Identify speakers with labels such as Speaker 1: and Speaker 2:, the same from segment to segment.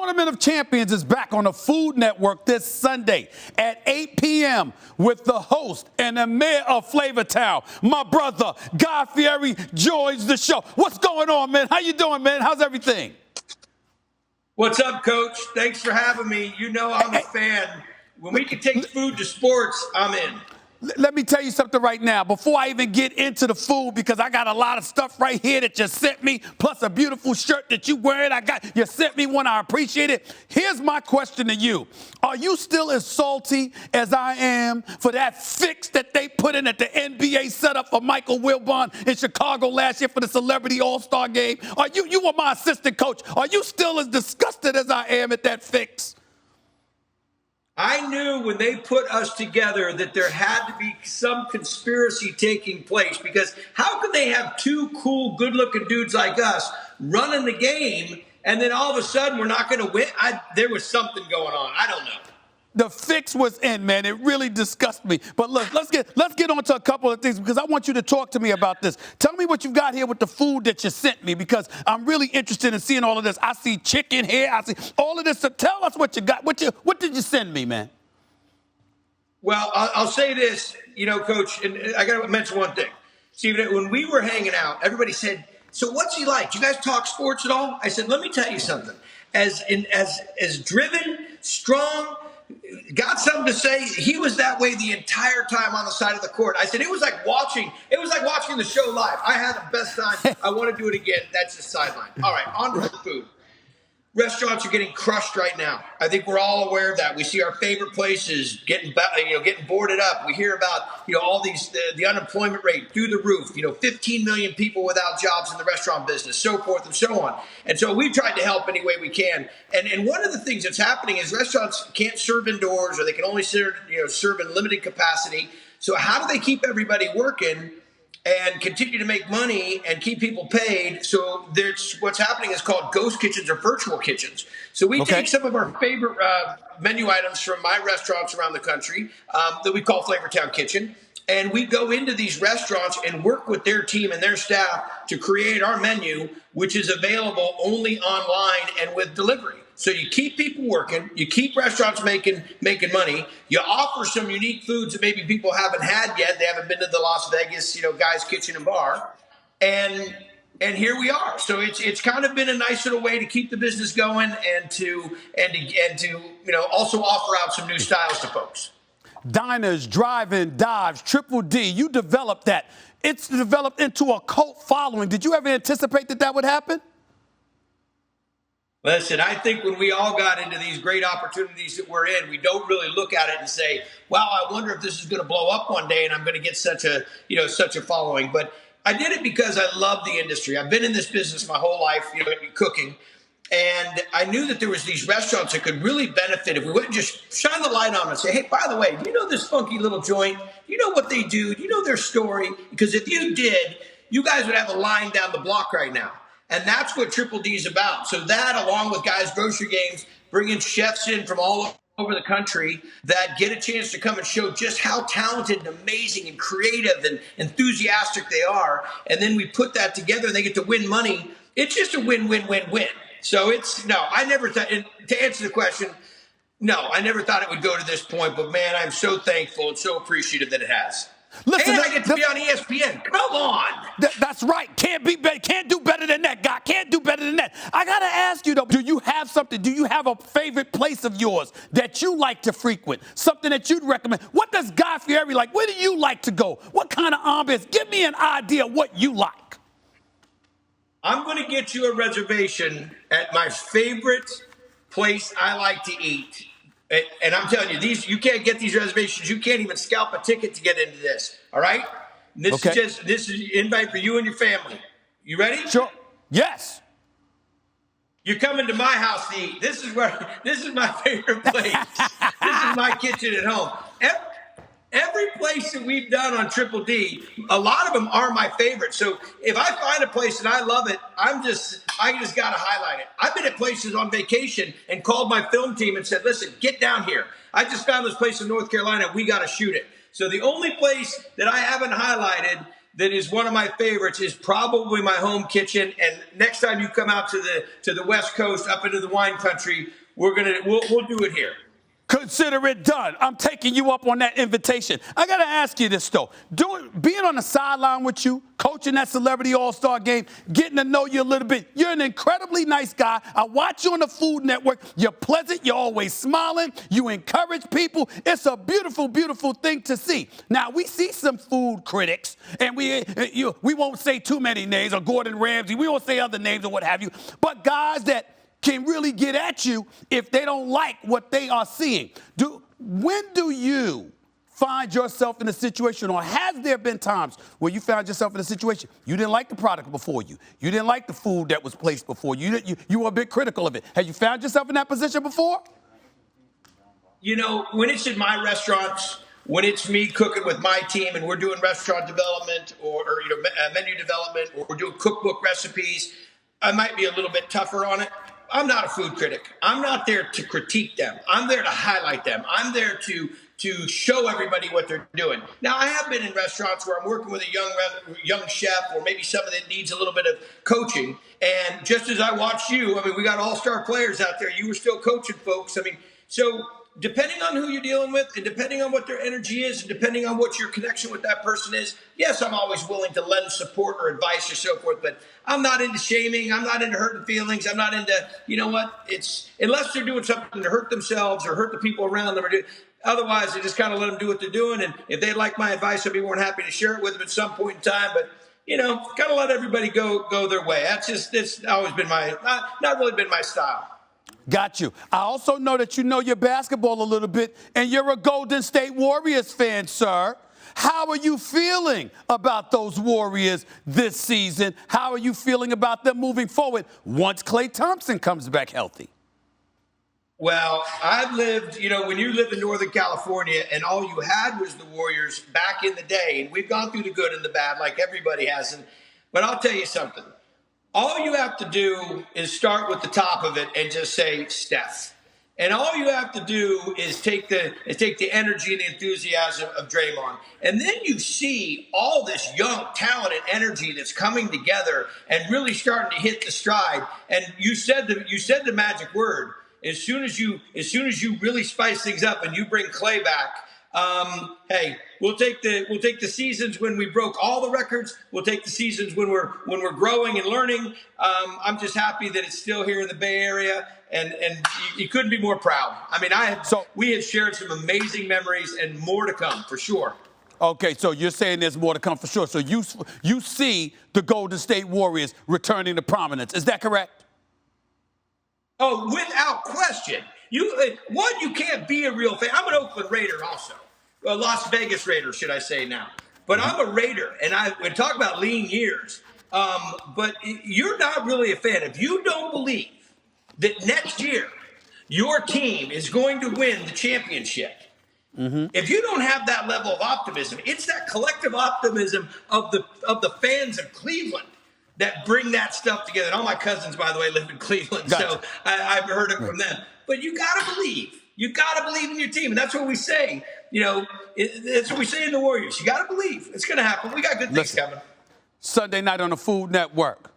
Speaker 1: Tournament of Champions is back on the Food Network this Sunday at 8 p.m. with the host and the mayor of Flavortown, my brother, Guy Fieri, joins the show. What's going on, man? How you doing, man? How's everything?
Speaker 2: What's up, Coach? Thanks for having me. You know I'm a fan. When we can take food to sports, I'm in.
Speaker 1: Let me tell you something right now, before I even get into the food, because I got a lot of stuff right here that you sent me, plus a beautiful shirt that you wearing. You sent me one. I appreciate it. Here's my question to you. Are you still as salty as I am for that fix that they put in at the NBA setup for Michael Wilbon in Chicago last year for the Celebrity All-Star game? You were my assistant coach. Are you still as disgusted as I am at that fix?
Speaker 2: I knew when they put us together that there had to be some conspiracy taking place, because how could they have two cool, good-looking dudes like us running the game, and then all of a sudden we're not going to win? There was something going on. I don't know.
Speaker 1: The fix was in, man. It really disgusted me. But look, let's get on to a couple of things, because I want you to talk to me about this. Tell me what you've got here with the food that you sent me, because I'm really interested in seeing all of this. I see chicken here. I see all of this. So tell us what you got. What did you send me, man?
Speaker 2: Well, I'll say this, Coach, and I got to mention one thing. See, when we were hanging out, everybody said, "So what's he like? Do you guys talk sports at all?" I said, "Let me tell you something. As driven, strong, got something to say. He was that way the entire time on the side of the court." I said, it was like watching the show live. I had the best time. I want to do it again. That's the sideline. All right, on to the food. Restaurants are getting crushed right now. I think we're all aware of that. We see our favorite places getting boarded up. We hear about, all these, the unemployment rate through the roof, 15 million people without jobs in the restaurant business, so forth and so on. And so we've tried to help any way we can. And one of the things that's happening is restaurants can't serve indoors, or they can only serve in limited capacity. So how do they keep everybody working and continue to make money and keep people paid? So what's happening is called ghost kitchens or virtual kitchens. So we take some of our favorite menu items from my restaurants around the country that we call Flavortown Kitchen, and we go into these restaurants and work with their team and their staff to create our menu, which is available only online and with delivery. So you keep people working, you keep restaurants making money, you offer some unique foods that maybe people haven't had yet. They haven't been to the Las Vegas, Guy's Kitchen and Bar, and here we are. So it's kind of been a nice little way to keep the business going and to also offer out some new styles to folks.
Speaker 1: Diners, drive-in, dives, Triple D. You developed that. It's developed into a cult following. Did you ever anticipate that would happen?
Speaker 2: Listen, I think when we all got into these great opportunities that we're in, we don't really look at it and say, wow, I wonder if this is going to blow up one day and I'm going to get such a following. But I did it because I love the industry. I've been in this business my whole life, cooking. And I knew that there was these restaurants that could really benefit if we went and just shine the light on them and say, hey, by the way, do you know this funky little joint? Do you know what they do? Do you know their story? Because if you did, you guys would have a line down the block right now. And that's what Triple D is about. So that, along with Guys Grocery Games, bringing chefs in from all over the country that get a chance to come and show just how talented and amazing and creative and enthusiastic they are. And then we put that together and they get to win money. It's just a win-win-win-win. So I never thought, to answer the question, no, I never thought it would go to this point. But, man, I'm so thankful and so appreciative that it has. Listen, and I get to be on ESPN. Come on.
Speaker 1: That's right. Can't do better than that, guy. Can't do better than that. I got to ask you, though, do you have something? Do you have a favorite place of yours that you like to frequent? Something that you'd recommend? What does Guy Fieri like? Where do you like to go? What kind of ambiance? Give me an idea of what you like.
Speaker 2: I'm going to get you a reservation at my favorite place I like to eat. And I'm telling you, you can't get these reservations. You can't even scalp a ticket to get into this. All right? This is an invite for you and your family. You ready?
Speaker 1: Sure. Yes.
Speaker 2: You're coming to my house to eat. This is my favorite place. This is my kitchen at home. Every place that we've done on Triple D, a lot of them are my favorite. So if I find a place and I love it, I just got to highlight it. I've been at places on vacation and called my film team and said, listen, get down here. I just found this place in North Carolina. We got to shoot it. So the only place that I haven't highlighted that is one of my favorites is probably my home kitchen. And next time you come out to the West Coast, up into the wine country, we'll do it here.
Speaker 1: Consider it done. I'm taking you up on that invitation. I got to ask you this, though. Being on the sideline with you, coaching that celebrity all-star game, getting to know you a little bit, you're an incredibly nice guy. I watch you on the Food Network. You're pleasant. You're always smiling. You encourage people. It's a beautiful, beautiful thing to see. Now, we see some food critics, and we won't say too many names, or Gordon Ramsay. We won't say other names or what have you, but guys that can really get at you if they don't like what they are seeing. When do you find yourself in a situation, or has there been times where you found yourself in a situation you didn't like the product before you didn't like the food that was placed before you were a bit critical of it? Have you found yourself in that position before?
Speaker 2: When it's in my restaurants, when it's me cooking with my team and we're doing restaurant development or menu development, or we're doing cookbook recipes, I might be a little bit tougher on it. I'm not a food critic. I'm not there to critique them. I'm there to highlight them. I'm there to show everybody what they're doing. Now, I have been in restaurants where I'm working with a young chef, or maybe someone that needs a little bit of coaching. And just as I watched you, we got all-star players out there. You were still coaching folks. So depending on who you're dealing with, and depending on what their energy is, and depending on what your connection with that person is, yes, I'm always willing to lend support or advice or so forth, but I'm not into shaming. I'm not into hurting feelings. I'm not into, unless they're doing something to hurt themselves or hurt the people around them. Otherwise, I just kind of let them do what they're doing. And if they like my advice, I'd be more than happy to share it with them at some point in time. But, kind of let everybody go their way. It's always been not really been my style.
Speaker 1: Got you. I also know that you know your basketball a little bit, and you're a Golden State Warriors fan, sir. How are you feeling about those Warriors this season? How are you feeling about them moving forward once Klay Thompson comes back healthy?
Speaker 2: Well, I've lived, when you live in Northern California and all you had was the Warriors back in the day, and we've gone through the good and the bad like everybody has. But I'll tell you something. All you have to do is start with the top of it and just say Steph. And all you have to do is take the energy and the enthusiasm of Draymond. And then you see all this young talent and energy that's coming together and really starting to hit the stride. And you said the magic word. As soon as you really spice things up and you bring Klay back, hey, we'll take the seasons when we broke all the records. We'll take the seasons when we're growing and learning. I'm just happy that it's still here in the Bay Area, and you couldn't be more proud. We have shared some amazing memories and more to come for sure.
Speaker 1: Okay, so you're saying there's more to come for sure. So you see the Golden State Warriors returning to prominence. Is that correct?
Speaker 2: Oh, without question. You can't be a real fan. I'm an Oakland Raider also. A Las Vegas Raider, should I say now. But I'm a Raider, and we talk about lean years. But you're not really a fan. If you don't believe that next year your team is going to win the championship, if you don't have that level of optimism, it's that collective optimism of the fans of Cleveland that bring that stuff together. And all my cousins, by the way, live in Cleveland, gotcha. So I've heard it from them. But you got to believe. You got to believe in your team. And that's what we say. That's what we say in the Warriors. You got to believe. It's going to happen. We got good things coming.
Speaker 1: Sunday night on the Food Network.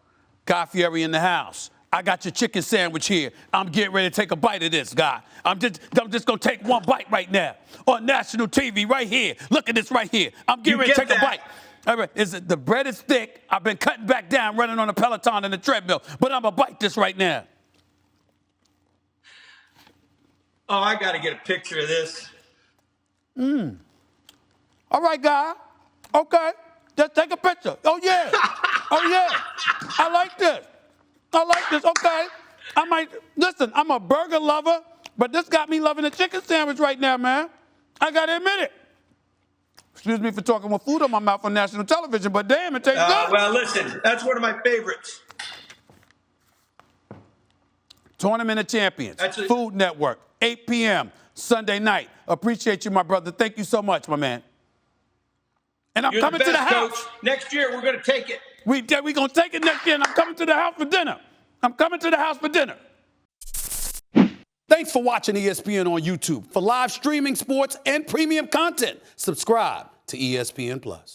Speaker 1: Guy Fieri in the house. I got your chicken sandwich here. I'm getting ready to take a bite of this, Guy. I'm just going to take one bite right now on national TV right here. Look at this right here. I'm getting ready to take a bite. All right, the bread is thick. I've been cutting back down, running on a Peloton and a treadmill, but I'm going to bite this right now.
Speaker 2: Oh, I got to get a picture of this.
Speaker 1: All right, Guy. Okay. Just take a picture. Oh, yeah. Oh, yeah. I like this. Okay. Listen, I'm a burger lover, but this got me loving a chicken sandwich right now, man. I got to admit it. Excuse me for talking with food on my mouth on national television, but damn, it tastes good.
Speaker 2: Well, listen, that's one of my favorites.
Speaker 1: Tournament of Champions, Food Network, 8 p.m. Sunday night. Appreciate you, my brother. Thank you so much, my man. And I'm coming to the house.
Speaker 2: Coach. Next year, we're going to take it.
Speaker 1: We're going to take it next year, and I'm coming to the house for dinner. Thanks for watching ESPN on YouTube. For live streaming, sports, and premium content, subscribe to ESPN+.